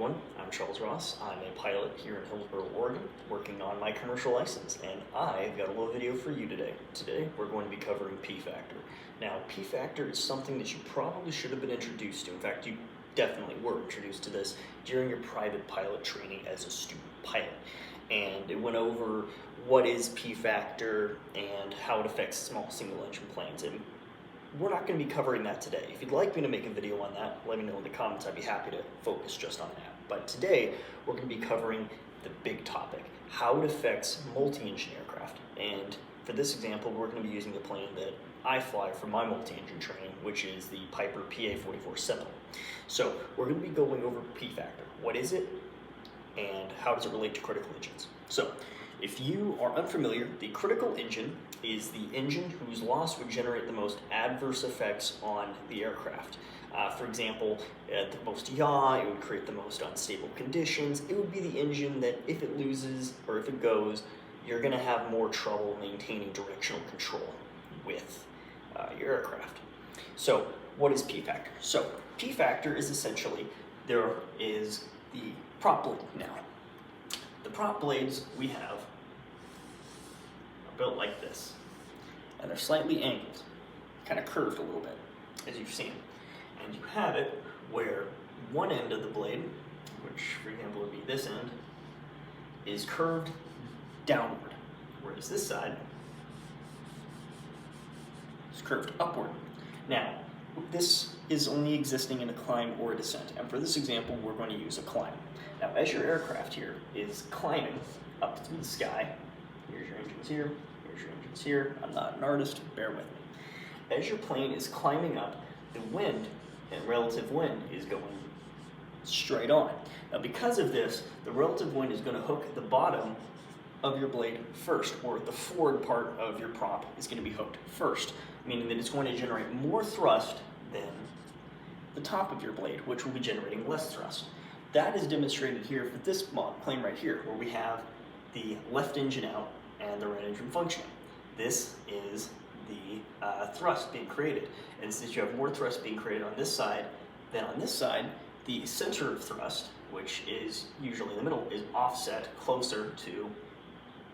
everyone. I'm Charles Ross. I'm a pilot here in Hillsboro, Oregon, working on my commercial license, and I've got a little video for you today. Today, we're going to be covering P-factor. Now, P-factor is something that you probably should have been introduced to. In fact, you definitely were introduced to this during your private pilot training as a student pilot. And it went over what is P-factor and how it affects small single-engine planes. And we're not going to be covering that today. If you'd like me to make a video on that, let me know in the comments. I'd be happy to focus just on that. But today, we're going to be covering the big topic, how it affects multi-engine aircraft. And for this example, we're going to be using the plane that I fly for my multi-engine training, which is the Piper PA-44 Seminole. So we're going to be going over P-factor. What is it, and how does it relate to critical engines? So, if you are unfamiliar, the critical engine is the engine whose loss would generate the most adverse effects on the aircraft. For example, at the most yaw, it would create the most unstable conditions. It would be the engine that if it loses or if it goes, you're going to have more trouble maintaining directional control with your aircraft. So what is P-factor? So P-factor is essentially, there is the prop blade now. The prop blades we have are built like this, and they're slightly angled, kind of curved a little bit, as you've seen. And you have it where one end of the blade, which for example would be this end, is curved downward, whereas this side is curved upward. Now, this is only existing in a climb or a descent, and for this example, we're going to use a climb. Now, as your aircraft here is climbing up through the sky, here's your engines here, here's your engines here. I'm not an artist, bear with me. As your plane is climbing up, the wind and relative wind is going straight on. Now, because of this, the relative wind is going to hook the bottom of your blade first, or the forward part of your prop is going to be hooked first, meaning that it's going to generate more thrust than the top of your blade, which will be generating less thrust. That is demonstrated here for this plane right here, where we have the left engine out and the right engine functioning. This is the thrust being created. And since you have more thrust being created on this side than on this side, the center of thrust, which is usually in the middle, is offset closer to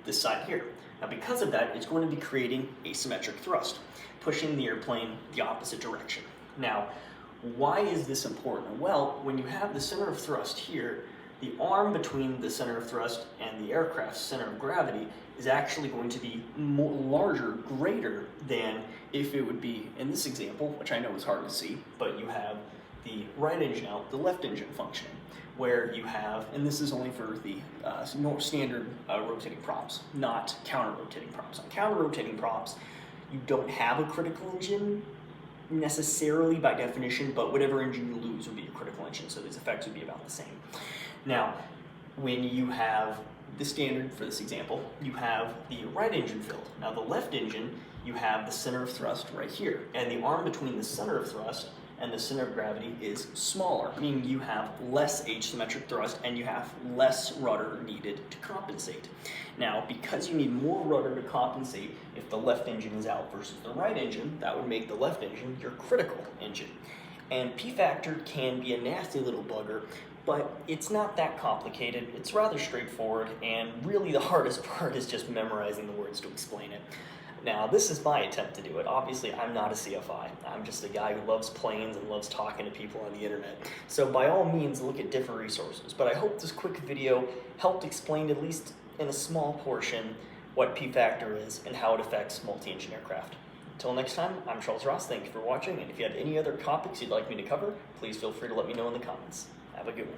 this side here. Now, because of that, it's going to be creating asymmetric thrust, pushing the airplane the opposite direction. Now, why is this important? Well, when you have the center of thrust here, the arm between the center of thrust and the aircraft's center of gravity is actually going to be larger, greater than if it would be in this example, which I know is hard to see, but you have the right engine out, the left engine functioning, where you have, and this is only for the standard rotating props, not counter-rotating props. On counter-rotating props, you don't have a critical engine necessarily by definition, but whatever engine you lose would be your critical engine, so these effects would be about the same. Now, when you have the standard, for this example, you have the right engine filled. Now, the left engine, you have the center of thrust right here, and the arm between the center of thrust and the center of gravity is smaller, meaning you have less asymmetric thrust and you have less rudder needed to compensate. Now, because you need more rudder to compensate if the left engine is out versus the right engine, that would make the left engine your critical engine. And P-factor can be a nasty little bugger, but it's not that complicated. It's rather straightforward, and really the hardest part is just memorizing the words to explain it. Now, this is my attempt to do it. Obviously, I'm not a CFI. I'm just a guy who loves planes and loves talking to people on the internet. So by all means, look at different resources. But I hope this quick video helped explain, at least in a small portion, what P-factor is and how it affects multi-engine aircraft. Until next time, I'm Charles Ross. Thank you for watching. And if you have any other topics you'd like me to cover, please feel free to let me know in the comments. Have a good one.